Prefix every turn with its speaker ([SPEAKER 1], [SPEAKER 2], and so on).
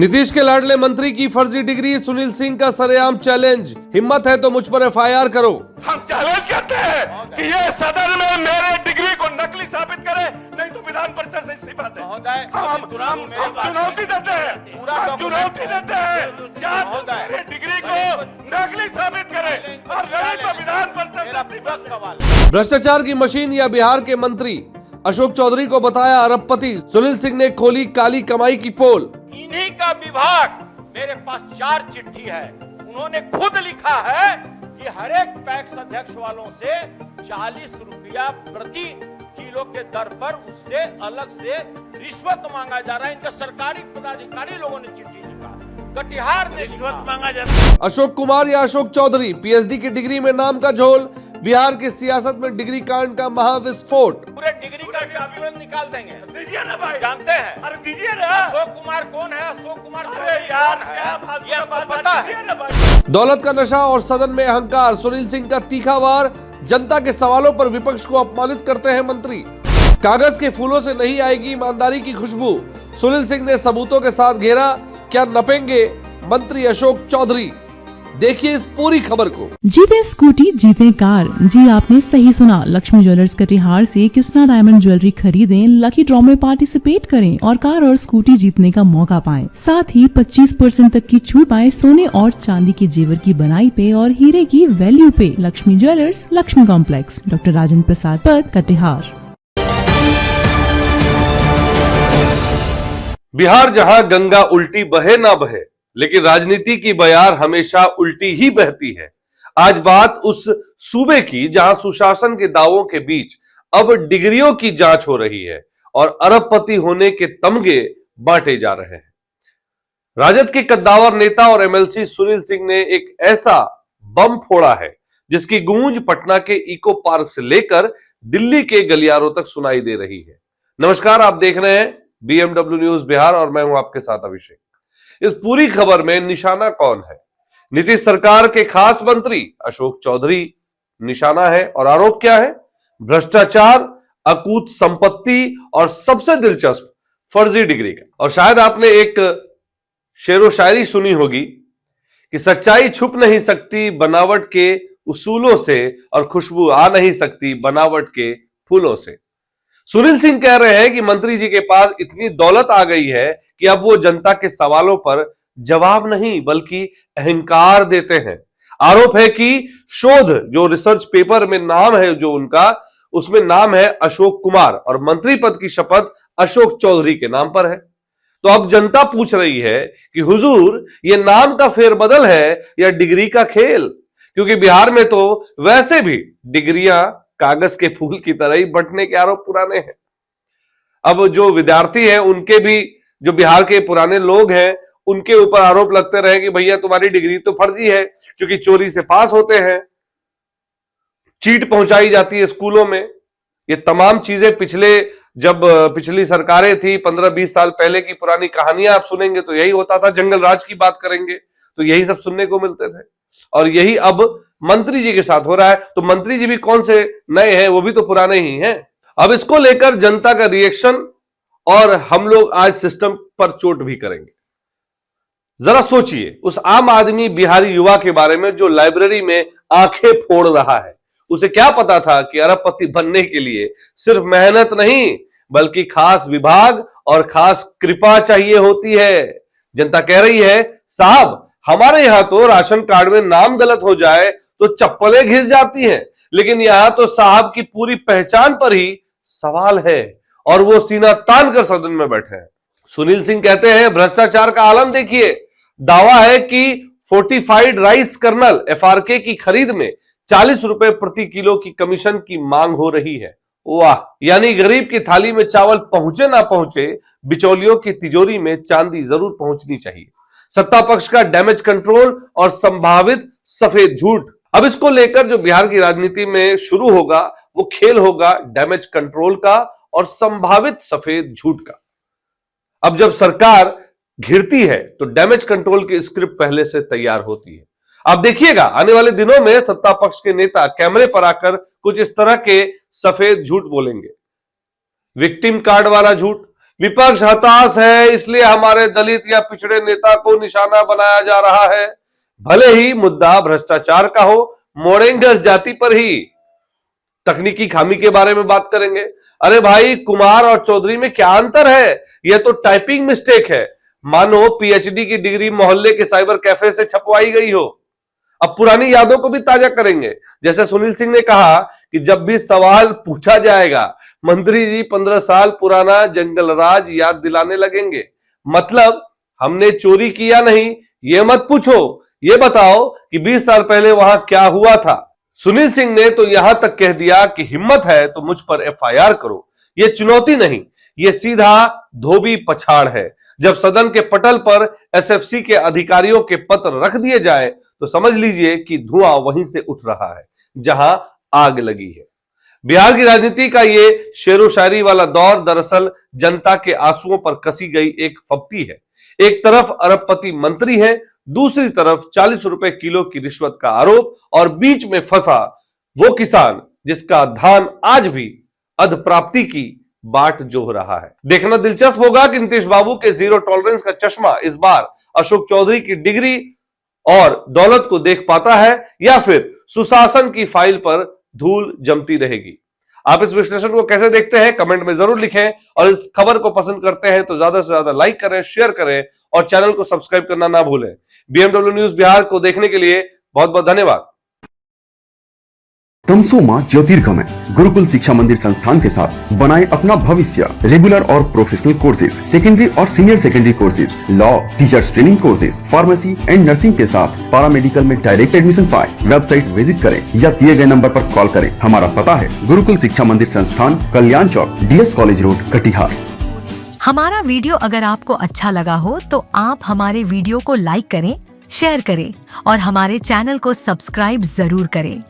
[SPEAKER 1] नीतीश के लाडले मंत्री की फर्जी डिग्री, सुनील सिंह का सरेआम चैलेंज। हिम्मत है तो मुझ पर एफआईआर करो।
[SPEAKER 2] हम चैलेंज करते हैं कि ये सदन में मेरे डिग्री को नकली साबित करे, नहीं तो विधान परिषद से इस्तीफा दे। हम चुनौती देते हैं, चुनौती देते हैं, या तो मेरे डिग्री को नकली साबित करे और नहीं तो विधान परिषद से इस्तीफा दे।
[SPEAKER 1] भ्रष्टाचार की मशीन या बिहार के मंत्री अशोक चौधरी को बताया अरबपति, सुनील सिंह ने खोली काली कमाई की पोल।
[SPEAKER 3] इन्हीं का विभाग, मेरे पास 4 चिट्ठी है, उन्होंने खुद लिखा है कि हर एक पैक्स अध्यक्ष वालों से 40 रुपया प्रति किलो के दर पर उससे अलग से रिश्वत मांगा जा रहा है। इनके सरकारी पदाधिकारी लोगों ने चिट्ठी लिखा, कटिहार ने रिश्वत मांगा जा रहा है।
[SPEAKER 1] अशोक कुमार या अशोक चौधरी, पीएचडी की डिग्री में नाम का झोल, बिहार की सियासत में डिग्री कांड का महाविस्फोट।
[SPEAKER 3] पूरे डिग्री का विवरण निकाल देंगे,
[SPEAKER 2] दीजिए ना भाई,
[SPEAKER 3] जानते हैं?
[SPEAKER 2] अरे दीजिए ना।
[SPEAKER 3] अशोक कुमार कौन है? अशोक कुमार
[SPEAKER 2] अरे यार क्या बात,
[SPEAKER 3] ये आपको पता है?
[SPEAKER 2] ना भाई।
[SPEAKER 1] दौलत का नशा और सदन में अहंकार, सुनील सिंह का तीखा वार। जनता के सवालों पर विपक्ष को अपमानित करते हैं मंत्री। कागज के फूलों से नहीं आएगी ईमानदारी की खुशबू, सुनील सिंह ने सबूतों के साथ घेरा। क्या नपेंगे मंत्री अशोक चौधरी? देखिए इस पूरी खबर को।
[SPEAKER 4] जीते स्कूटी जीते कार। जी आपने सही सुना, लक्ष्मी ज्वेलर्स कटिहार से कृष्णा डायमंड ज्वेलरी खरीदें, लकी ड्रॉ में पार्टिसिपेट करें और कार और स्कूटी जीतने का मौका पाएं। साथ ही 25% तक की छूट पाएं सोने और चांदी के जेवर की बनाई पे और हीरे की वैल्यू पे। Lakshmi jewellers, Lakshmi complex, doctor Rajendra Prasad पथ, कटिहार।
[SPEAKER 1] बिहार जहां गंगा उल्टी बहे ना बहे, लेकिन राजनीति की बयार हमेशा उल्टी ही बहती है। आज बात उस सूबे की जहां सुशासन के दावों के बीच अब डिग्रियों की जांच हो रही है और अरबपति होने के तमगे बांटे जा रहे हैं। राजद के कद्दावर नेता और एमएलसी सुनील सिंह ने एक ऐसा बम फोड़ा है जिसकी गूंज पटना के इको पार्क से लेकर दिल्ली के गलियारों तक सुनाई दे रही है। नमस्कार, आप देख रहे हैं बीएमडब्ल्यू न्यूज बिहार और मैं हूं आपके साथ अभिषेक। इस पूरी खबर में निशाना कौन है? नीतीश सरकार के खास मंत्री अशोक चौधरी निशाना है और आरोप क्या है? भ्रष्टाचार, अकूत संपत्ति और सबसे दिलचस्प फर्जी डिग्री का। और शायद आपने एक शेरो शायरी सुनी होगी कि सच्चाई छुप नहीं सकती बनावट के उसूलों से और खुशबू आ नहीं सकती बनावट के फूलों से। सुनील सिंह कह रहे हैं कि मंत्री जी के पास इतनी दौलत आ गई है कि अब वो जनता के सवालों पर जवाब नहीं बल्कि अहंकार देते हैं। आरोप है कि शोध जो रिसर्च पेपर में नाम है जो उनका, उसमें नाम है अशोक कुमार और मंत्री पद की शपथ अशोक चौधरी के नाम पर है। तो अब जनता पूछ रही है कि हुजूर, ये नाम का फेरबदल है या डिग्री का खेल? क्योंकि बिहार में तो वैसे भी डिग्रियां कागज के फूल की तरह ही बंटने के आरोप पुराने हैं। अब जो विद्यार्थी हैं उनके भी, जो बिहार के पुराने लोग हैं, उनके ऊपर आरोप लगते रहे कि भैया तुम्हारी डिग्री तो फर्जी है, क्योंकि चोरी से पास होते हैं, चीट पहुंचाई जाती है स्कूलों में। ये तमाम चीजें पिछली सरकारें थी 15-20 साल पहले की पुरानी कहानियां आप सुनेंगे तो यही होता था। जंगल राज की बात करेंगे तो यही सब सुनने को मिलते थे और यही अब मंत्री जी के साथ हो रहा है। तो मंत्री जी भी कौन से नए हैं, वो भी तो पुराने ही हैं। अब इसको लेकर जनता का रिएक्शन और हम लोग आज सिस्टम पर चोट भी करेंगे। जरा सोचिए उस आम आदमी बिहारी युवा के बारे में जो लाइब्रेरी में आंखें फोड़ रहा है। उसे क्या पता था कि अरबपति बनने के लिए सिर्फ मेहनत नहीं बल्कि खास विभाग और खास कृपा चाहिए होती है। जनता कह रही है, साहब हमारे यहां तो राशन कार्ड में नाम गलत हो जाए तो चप्पलें घिस जाती हैं, लेकिन यहां तो साहब की पूरी पहचान पर ही सवाल है और वो सीना तान कर सदन में बैठे हैं। सुनील सिंह कहते हैं, भ्रष्टाचार का आलम देखिए। दावा है कि फोर्टिफाइड राइस कर्नल एफआरके की खरीद में 40 रुपए प्रति किलो की कमीशन की मांग हो रही है। वाह, यानी गरीब की थाली में चावल पहुंचे ना पहुंचे, बिचौलियों की तिजोरी में चांदी जरूर पहुंचनी चाहिए। सत्ता पक्ष का डैमेज कंट्रोल और संभावित सफेद झूठ। अब इसको लेकर जो बिहार की राजनीति में शुरू होगा वो खेल होगा डैमेज कंट्रोल का और संभावित सफेद झूठ का। अब जब सरकार घिरती है तो डैमेज कंट्रोल की स्क्रिप्ट पहले से तैयार होती है। आप देखिएगा आने वाले दिनों में सत्ता पक्ष के नेता कैमरे पर आकर कुछ इस तरह के सफेद झूठ बोलेंगे। विक्टिम कार्ड वाला झूठ, विपक्ष हताश है, इसलिए हमारे दलित या पिछड़े नेता को निशाना बनाया जा रहा है। भले ही मुद्दा भ्रष्टाचार का हो, मोड़ेंगे जाति पर ही। तकनीकी खामी के बारे में बात करेंगे। अरे भाई, कुमार और चौधरी में क्या अंतर है? यह तो टाइपिंग मिस्टेक है, मानो पीएचडी की डिग्री मोहल्ले के साइबर कैफे से छपवाई गई हो। अब पुरानी यादों को भी ताजा करेंगे। जैसे सुनील सिंह ने कहा कि जब भी सवाल पूछा जाएगा, मंत्री जी 15 साल पुराना जंगल राज याद दिलाने लगेंगे। मतलब हमने चोरी किया नहीं, ये मत पूछो, ये बताओ कि 20 साल पहले वहां क्या हुआ था। सुनील सिंह ने तो यहां तक कह दिया कि हिम्मत है तो मुझ पर एफआईआर करो। ये चुनौती नहीं, ये सीधा धोबी पछाड़ है। जब सदन के पटल पर एसएफसी के अधिकारियों के पत्र रख दिए जाए तो समझ लीजिए कि धुआं वहीं से उठ रहा है जहां आग लगी है। बिहार की राजनीति का ये शेरो शायरी वाला दौर दरअसल जनता के आंसुओं पर कसी गई एक फब्ती है। एक तरफ अरबपति मंत्री है, दूसरी तरफ 40 रुपए किलो की रिश्वत का आरोप, और बीच में फंसा वो किसान जिसका धान आज भी अधप्राप्ति की बाट जोह रहा है। देखना दिलचस्प होगा कि नीतीश बाबू के जीरो टॉलरेंस का चश्मा इस बार अशोक चौधरी की डिग्री और दौलत को देख पाता है या फिर सुशासन की फाइल पर धूल जमती रहेगी। आप इस विश्लेषण को कैसे देखते हैं, कमेंट में जरूर लिखें, और इस खबर को पसंद करते हैं तो ज्यादा से ज्यादा लाइक करें, शेयर करें और चैनल को सब्सक्राइब करना ना भूलें। बीएमडब्ल्यू न्यूज बिहार को देखने के लिए बहुत बहुत धन्यवाद।
[SPEAKER 5] तमसोमा ज्योतिर्गमय गुरुकुल शिक्षा मंदिर संस्थान के साथ बनाए अपना भविष्य। रेगुलर और प्रोफेशनल कोर्सेज, सेकेंडरी और senior secondary courses, law, teachers training courses, pharmacy and nursing के साथ पैरामेडिकल में डायरेक्ट एडमिशन पाए। वेबसाइट विजिट करें या दिए गए नंबर पर कॉल करें। हमारा पता है गुरुकुल शिक्षा मंदिर संस्थान, कल्याण चौक, डीएस कॉलेज रोड, कटिहार।
[SPEAKER 6] हमारा वीडियो अगर आपको अच्छा लगा हो तो आप हमारे वीडियो को लाइक करें, शेयर करें और हमारे चैनल को सब्सक्राइब जरूर करें।